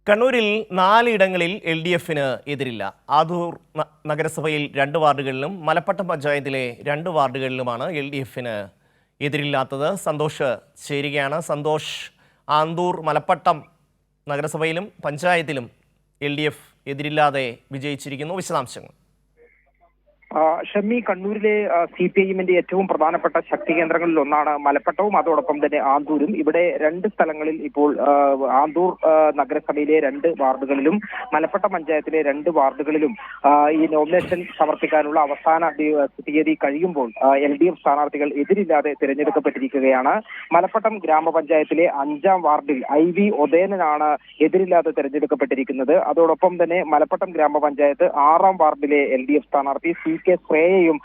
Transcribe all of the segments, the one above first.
കണ്ണൂരിൽ 4 ഇടങ്ങളിൽ LDFന് എതിരില്ല. ആദൂർ നഗരസഭയിൽ 2 വാർഡുകളിലും മലപ്പട്ടം പഞ്ചായത്തിലെ 2 വാർഡുകളിലുമാണ് LDFന് എതിരില്ലാത്തത്. സന്തോഷ് ചേരുകയാണ്. സന്തോഷ്, ആന്തൂർ മലപ്പട്ടം നഗരസഭയിലും പഞ്ചായത്തിലും LDF എതിരില്ലാതെ വിജയിച്ചിരിക്കുന്നു. വിശദാംശങ്ങൾ. ഷമ്മി, കണ്ണൂരിലെ CPIM-ന്റെ ഏറ്റവും പ്രധാനപ്പെട്ട ശക്തി കേന്ദ്രങ്ങളിൽ ഒന്നാണ് മലപ്പട്ടവും അതോടൊപ്പം തന്നെ ആന്തൂരും. ഇവിടെ 2 സ്ഥലങ്ങളിൽ ഇപ്പോൾ ആന്തൂർ നഗരസഭയിലെ 2 വാർഡുകളിലും മലപ്പട്ടം പഞ്ചായത്തിലെ 2 വാർഡുകളിലും ഈ നോമിനേഷൻ സമർപ്പിക്കാനുള്ള അവസാന തീയതി കഴിയുമ്പോൾ LDF സ്ഥാനാർത്ഥികൾ എതിരില്ലാതെ തിരഞ്ഞെടുക്കപ്പെട്ടിരിക്കുകയാണ്. മലപ്പട്ടം ഗ്രാമപഞ്ചായത്തിലെ 5-ാം വാർഡിൽ IV ഉദയനാണ് എതിരില്ലാതെ തിരഞ്ഞെടുക്കപ്പെട്ടിരിക്കുന്നത്. അതോടൊപ്പം തന്നെ മലപ്പട്ടം ഗ്രാമപഞ്ചായത്ത് 6-ാം വാർഡിലെ LDF സ്ഥാനാർത്ഥി CK ശ്രേയയും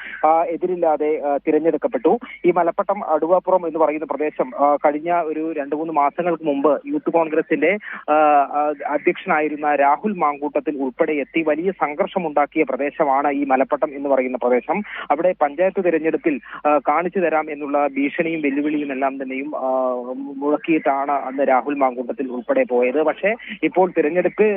എതിരില്ലാതെ തിരഞ്ഞെടുക്കപ്പെട്ടു. ഈ മലപ്പട്ടം അടുവാപ്പുറം എന്ന് പറയുന്ന പ്രദേശം കഴിഞ്ഞ ഒരു 2-3 മാസങ്ങൾക്ക് മുമ്പ് യൂത്ത് കോൺഗ്രസിന്റെ അധ്യക്ഷനായിരുന്ന രാഹുൽ മാങ്കൂട്ടത്തിൽ ഉൾപ്പെടെ എത്തി വലിയ സംഘർഷമുണ്ടാക്കിയ പ്രദേശമാണ് ഈ മലപ്പട്ടം എന്ന് പറയുന്ന പ്രദേശം. അവിടെ പഞ്ചായത്ത് തിരഞ്ഞെടുപ്പിൽ കാണിച്ചു തരാം എന്നുള്ള ഭീഷണിയും വെല്ലുവിളിയും എല്ലാം തന്നെയും മുഴക്കിയിട്ടാണ് അന്ന് രാഹുൽ മാങ്കൂട്ടത്തിൽ ഉൾപ്പെടെ പോയത്. പക്ഷേ ഇപ്പോൾ തിരഞ്ഞെടുപ്പ്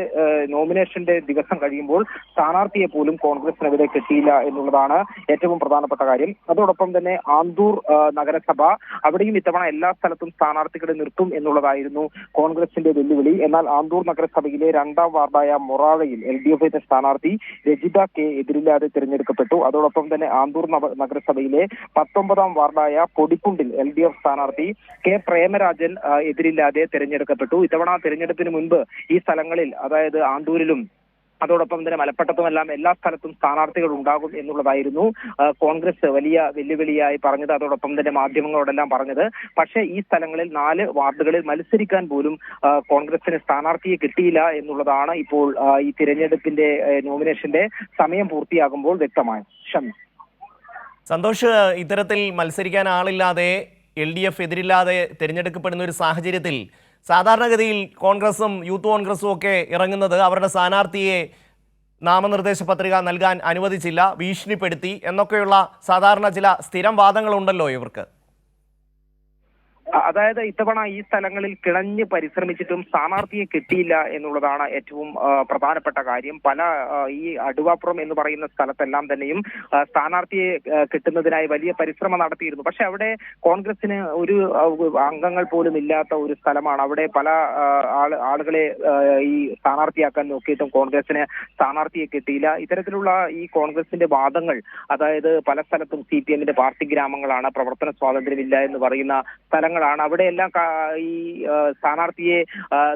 നോമിനേഷന്റെ ദിവസം കഴിയുമ്പോൾ സ്ഥാനാർത്ഥിയെ പോലും കോൺഗ്രസിനെതിരെ കിട്ടിയില്ല എന്നുള്ളതാണ് ഏറ്റവും പ്രധാനപ്പെട്ട കാര്യം. അതോടൊപ്പം തന്നെ ആന്തൂർ നഗരസഭ, അവിടെയും ഇത്തവണ എല്ലാ സ്ഥലത്തും സ്ഥാനാർത്ഥികളെ നിർത്തും എന്നുള്ളതായിരുന്നു കോൺഗ്രസിന്റെ വെല്ലുവിളി. എന്നാൽ ആന്തൂർ നഗരസഭയിലെ 2-ാം വാർഡായ മൊറാഴയിൽ LDF സ്ഥാനാർത്ഥി രജിത K എതിരില്ലാതെ തിരഞ്ഞെടുക്കപ്പെട്ടു. അതോടൊപ്പം തന്നെ ആന്തൂർ നഗരസഭയിലെ 19-ാം വാർഡായ പൊടിക്കുണ്ടിൽ LDF സ്ഥാനാർത്ഥി K പ്രേമരാജൻ എതിരില്ലാതെ തിരഞ്ഞെടുക്കപ്പെട്ടു. ഇത്തവണ തിരഞ്ഞെടുപ്പിന് മുൻപ് ഈ സ്ഥലങ്ങളിൽ, അതായത് ആന്തൂരിലും അതോടൊപ്പം തന്നെ മലപ്പട്ടത്തുമെല്ലാം എല്ലാ സ്ഥലത്തും സ്ഥാനാർത്ഥികൾ ഉണ്ടാകും എന്നുള്ളതായിരുന്നു കോൺഗ്രസ് വലിയ വെല്ലുവിളിയായി പറഞ്ഞത്. അതോടൊപ്പം തന്നെ മാധ്യമങ്ങളോടെല്ലാം പറഞ്ഞത്. പക്ഷേ ഈ സ്ഥലങ്ങളിൽ 4 വാർഡുകളിൽ മത്സരിക്കാൻ പോലും കോൺഗ്രസിന് സ്ഥാനാർത്ഥിയെ കിട്ടിയില്ല എന്നുള്ളതാണ് ഇപ്പോൾ ഈ തിരഞ്ഞെടുപ്പിന്റെ നോമിനേഷന്റെ സമയം പൂർത്തിയാകുമ്പോൾ വ്യക്തമായി. സന്തോഷ്, ഇത്തരത്തിൽ മത്സരിക്കാൻ ആളില്ലാതെ LDF എതിരില്ലാതെ തിരഞ്ഞെടുക്കപ്പെടുന്ന ഒരു സാഹചര്യത്തിൽ സാധാരണഗതിയിൽ കോൺഗ്രസും യൂത്ത് കോൺഗ്രസും ഒക്കെ ഇറങ്ങുന്നത് അവരുടെ സ്ഥാനാർത്ഥിയെ നാമനിർദ്ദേശ പത്രിക നൽകാൻ അനുവദിച്ചില്ല, ഭീഷണിപ്പെടുത്തി എന്നൊക്കെയുള്ള സാധാരണ ചില സ്ഥിരം വാദങ്ങളുണ്ടല്ലോ ഇവർക്ക്. അതായത് ഇത്തവണ ഈ സ്ഥലങ്ങളിൽ കിണഞ്ഞ് പരിശ്രമിച്ചിട്ടും സ്ഥാനാർത്ഥിയെ കിട്ടിയില്ല എന്നുള്ളതാണ് ഏറ്റവും പ്രധാനപ്പെട്ട കാര്യം. പല ഈ അടുവാപ്പുറം എന്ന് പറയുന്ന സ്ഥലത്തെല്ലാം തന്നെയും സ്ഥാനാർത്ഥിയെ കിട്ടുന്നതിനായി വലിയ പരിശ്രമം നടത്തിയിരുന്നു. പക്ഷെ അവിടെ കോൺഗ്രസിന് ഒരു അംഗങ്ങൾ പോലും ഇല്ലാത്ത ഒരു സ്ഥലമാണ്. അവിടെ പല ആളുകളെ ഈ സ്ഥാനാർത്ഥിയാക്കാൻ നോക്കിയിട്ടും കോൺഗ്രസിന് സ്ഥാനാർത്ഥിയെ കിട്ടിയില്ല. ഇത്തരത്തിലുള്ള ഈ കോൺഗ്രസിന്റെ വാദങ്ങൾ, അതായത് പല സ്ഥലത്തും CPM-ന്റെ പാർട്ടി ഗ്രാമങ്ങളാണ്, പ്രവർത്തന സ്വാതന്ത്ര്യമില്ല എന്ന് പറയുന്ന സ്ഥലങ്ങളാണ്, അവിടെയെല്ലാം ഈ സ്ഥാനാർത്ഥിയെ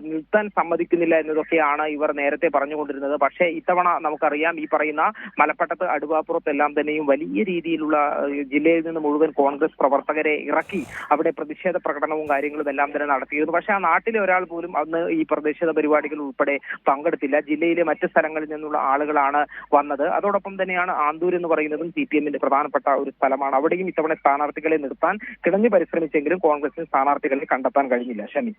നിർത്താൻ സമ്മതിക്കുന്നില്ല എന്നതൊക്കെയാണ് ഇവർ നേരത്തെ പറഞ്ഞുകൊണ്ടിരുന്നത്. പക്ഷേ ഇത്തവണ നമുക്കറിയാം, ഈ പറയുന്ന മലപ്പട്ടത്ത് അടുവാപ്പുറത്തെല്ലാം തന്നെയും വലിയ രീതിയിലുള്ള ജില്ലയിൽ നിന്ന് മുഴുവൻ കോൺഗ്രസ് പ്രവർത്തകരെ ഇറക്കി അവിടെ പ്രതിഷേധ പ്രകടനവും കാര്യങ്ങളും എല്ലാം തന്നെ നടത്തിയിരുന്നു. പക്ഷേ ആ നാട്ടിലെ ഒരാൾ പോലും അന്ന് ഈ പ്രതിഷേധ പരിപാടികൾ ഉൾപ്പെടെ പങ്കെടുത്തില്ല. ജില്ലയിലെ മറ്റ് സ്ഥലങ്ങളിൽ നിന്നുള്ള ആളുകളാണ് വന്നത്. അതോടൊപ്പം തന്നെയാണ് ആന്തൂർ എന്ന് പറയുന്നതും CPM-ന്റെ പ്രധാനപ്പെട്ട ഒരു സ്ഥലമാണ്. അവിടെയും ഇത്തവണ സ്ഥാനാർത്ഥികളെ നിർത്താൻ കിടഞ്ഞു പരിശ്രമിച്ചെങ്കിലും കോൺഗ്രസ് സ്ഥാനാർത്ഥികളെ കണ്ടെത്താൻ കഴിഞ്ഞില്ല. ഷമി.